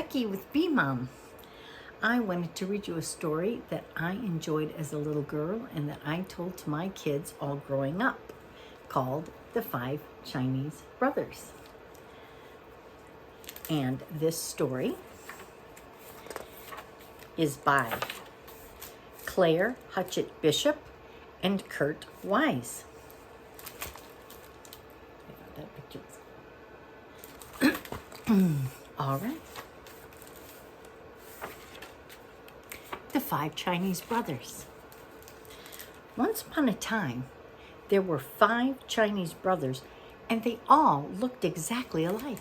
Becky with Bee Mom. I wanted to read you a story that I enjoyed as a little girl and that I told to my kids all growing up, called The 5 Chinese Brothers. And this story is by Claire Hutchett Bishop and Kurt Wise. All right. The 5 Chinese Brothers. Once upon a time, there were 5 Chinese brothers, and they all looked exactly alike.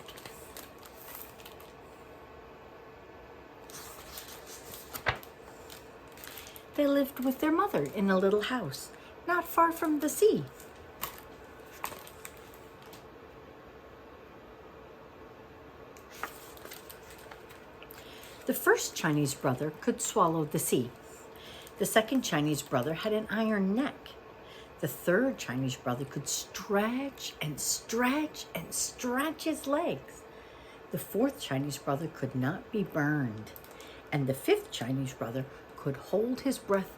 They lived with their mother in a little house, not far from the sea. The first Chinese brother could swallow the sea. The second Chinese brother had an iron neck. The third Chinese brother could stretch and stretch and stretch his legs. The fourth Chinese brother could not be burned. And the fifth Chinese brother could hold his breath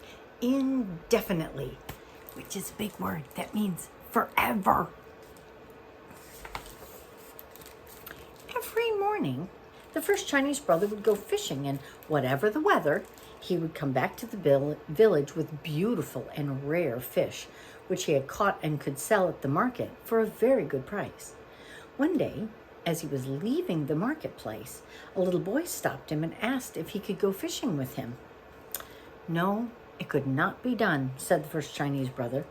indefinitely, which is a big word. That means forever. Every morning, the first Chinese brother would go fishing, and whatever the weather, he would come back to the village with beautiful and rare fish, which he had caught and could sell at the market for a very good price. One day, as he was leaving the marketplace, a little boy stopped him and asked if he could go fishing with him. No, it could not be done, said the first Chinese brother.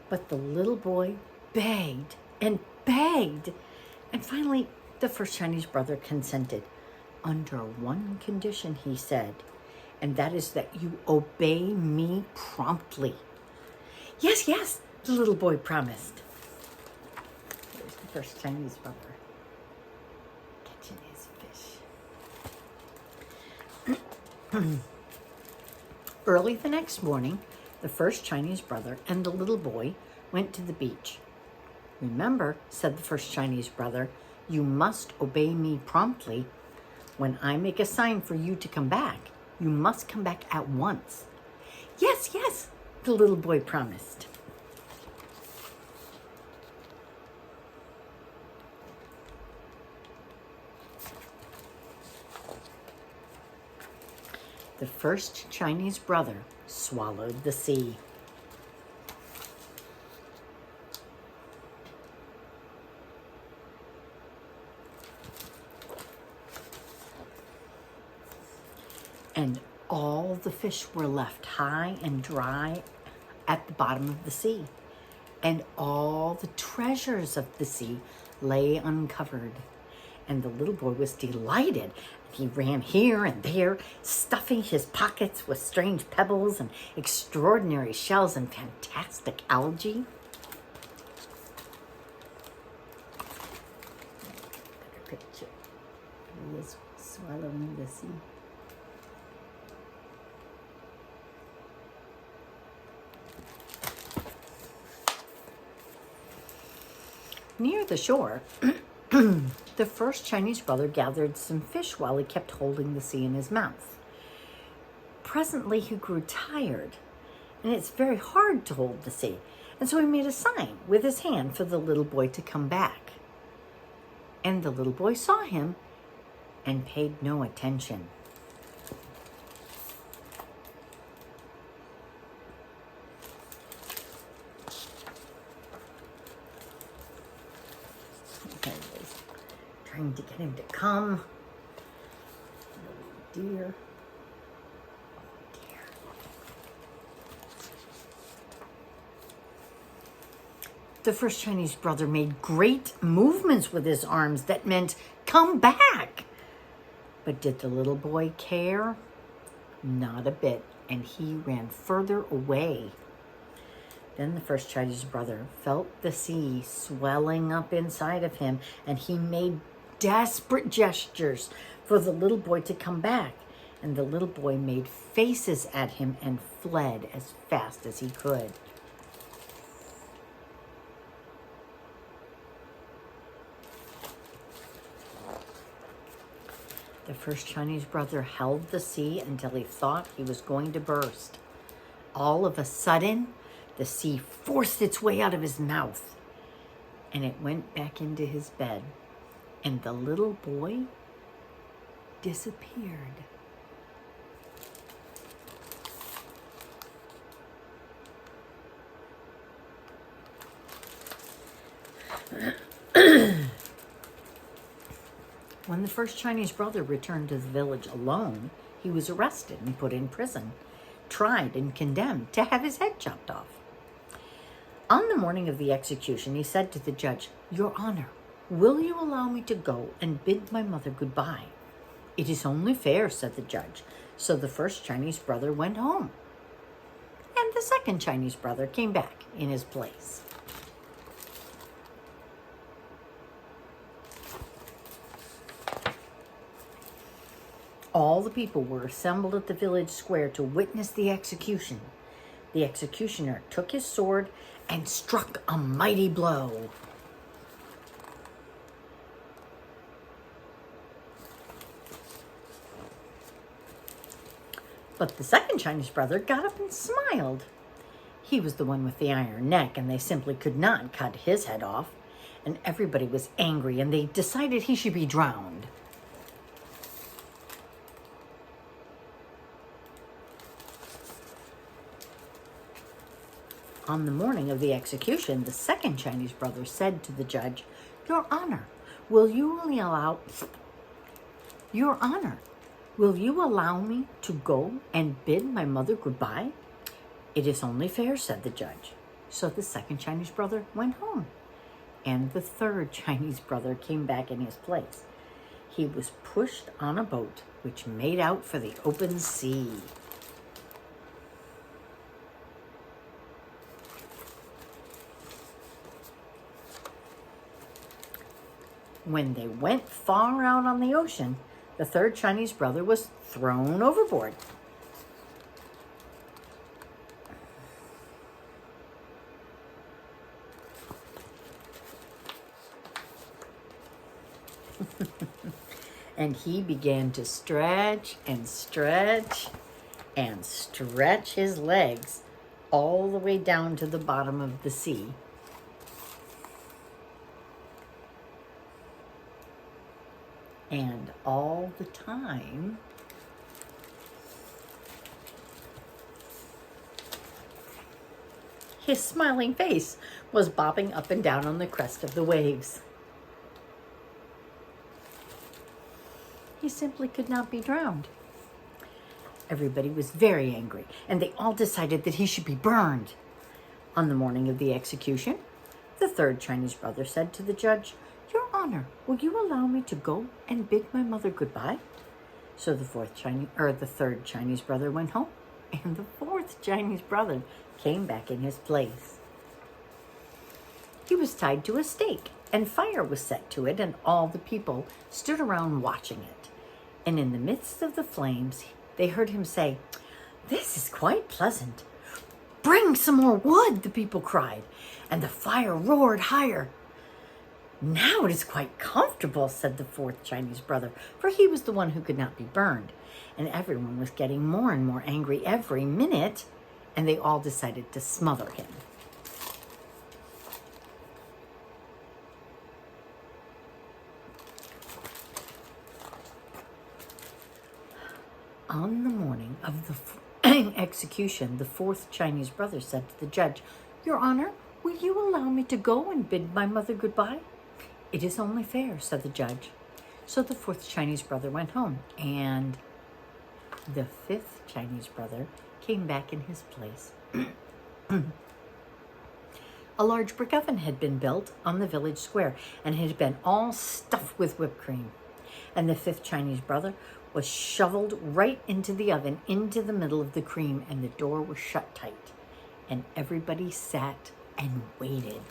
But the little boy begged and begged, and finally the first Chinese brother consented. Under one condition, he said, and that is that you obey me promptly. Yes, yes, the little boy promised. There's the first Chinese brother catching his fish. Early the next morning, the first Chinese brother and the little boy went to the beach. Remember, said the first Chinese brother, you must obey me promptly. When I make a sign for you to come back, you must come back at once. Yes, yes, the little boy promised. The first Chinese brother swallowed the sea. And all the fish were left high and dry at the bottom of the sea. And all the treasures of the sea lay uncovered. And the little boy was delighted. He ran here and there, stuffing his pockets with strange pebbles and extraordinary shells and fantastic algae. Better picture. He is swallowing the sea. Near the shore, the first Chinese brother gathered some fish while he kept holding the sea in his mouth. Presently, he grew tired, and it's very hard to hold the sea, and so he made a sign with his hand for the little boy to come back. And the little boy saw him and paid no attention. Trying to get him to come. Oh dear. Oh dear. The first Chinese brother made great movements with his arms that meant, come back. But did the little boy care? Not a bit, and he ran further away. Then the first Chinese brother felt the sea swelling up inside of him, and he made desperate gestures for the little boy to come back. And the little boy made faces at him and fled as fast as he could. The The first Chinese brother held the sea until he thought he was going to burst. All of a sudden, the sea forced its way out of his mouth, and it went back into his bed, and the little boy disappeared. When the first Chinese brother returned to the village alone, he was arrested and put in prison, tried and condemned to have his head chopped off. On the morning of the execution, he said to the judge, "Your Honor, will you allow me to go and bid my mother goodbye?" "It is only fair," said the judge. So the first Chinese brother went home, and the second Chinese brother came back in his place. All the people were assembled at the village square to witness the execution. The executioner took his sword and struck a mighty blow. But the second Chinese brother got up and smiled. He was the one with the iron neck, and they simply could not cut his head off. And everybody was angry, and they decided he should be drowned. On the morning of the execution, the second Chinese brother said to the judge, "Your Honor, will you allow me to go and bid my mother goodbye?" "It is only fair," said the judge. So the second Chinese brother went home, and the third Chinese brother came back in his place. He was pushed on a boat which made out for the open sea. When they went far out on the ocean, the third Chinese brother was thrown overboard. And he began to stretch and stretch and stretch his legs all the way down to the bottom of the sea. And all the time, his smiling face was bobbing up and down on the crest of the waves. He simply could not be drowned. Everybody was very angry, and they all decided that he should be burned. On the morning of the execution, the third Chinese brother said to the judge, "Your Honor, will you allow me to go and bid my mother goodbye?" So the third Chinese brother went home, and the fourth Chinese brother came back in his place. He was tied to a stake, and fire was set to it, and all the people stood around watching it. And in the midst of the flames, they heard him say, "This is quite pleasant." "Bring some more wood," the people cried, and the fire roared higher. "Now it is quite comfortable," said the fourth Chinese brother, for he was the one who could not be burned. And everyone was getting more and more angry every minute, and they all decided to smother him. On the morning of the execution, the fourth Chinese brother said to the judge, "Your Honor, will you allow me to go and bid my mother goodbye?" "It is only fair," said the judge. So the fourth Chinese brother went home, and the fifth Chinese brother came back in his place. A large brick oven had been built on the village square and had been all stuffed with whipped cream. And the fifth Chinese brother was shoveled right into the oven, into the middle of the cream, and the door was shut tight. And everybody sat and waited.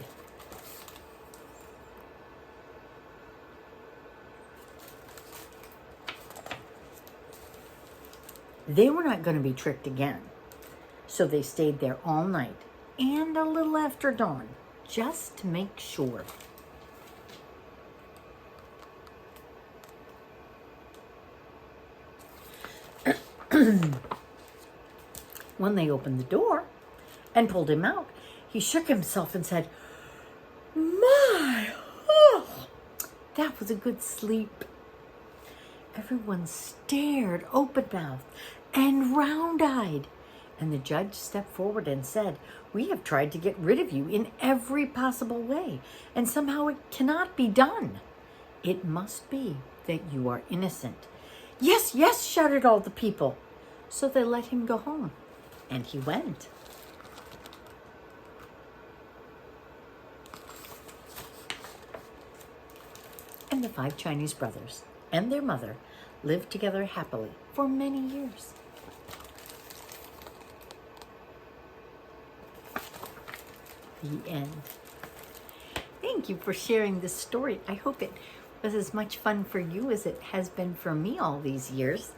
They were not going to be tricked again. So they stayed there all night and a little after dawn, just to make sure. When they opened the door and pulled him out, he shook himself and said, "My, oh, that was a good sleep." Everyone stared open-mouthed and round-eyed. And the judge stepped forward and said, "We have tried to get rid of you in every possible way, and somehow it cannot be done. It must be that you are innocent." "Yes, yes," shouted all the people. So they let him go home, and he went. And the 5 Chinese brothers and their mother lived together happily for many years. The end. Thank you for sharing this story. I hope it was as much fun for you as it has been for me all these years.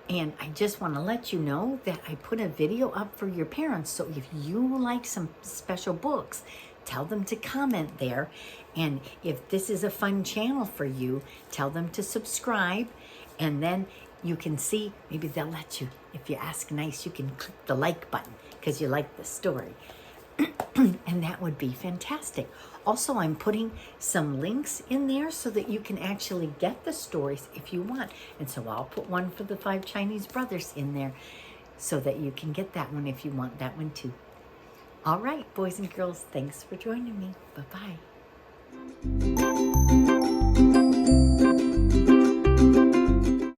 And I just want to let you know that I put a video up for your parents. So if you like some special books, tell them to comment there. And if this is a fun channel for you, tell them to subscribe. And then you can see, maybe they'll let you, if you ask nice, you can click the like button because you like the story. And that would be fantastic. Also, I'm putting some links in there so that you can actually get the stories if you want. And so I'll put one for the 5 Chinese brothers in there so that you can get that one if you want that one too. All right, boys and girls, thanks for joining me. Bye-bye.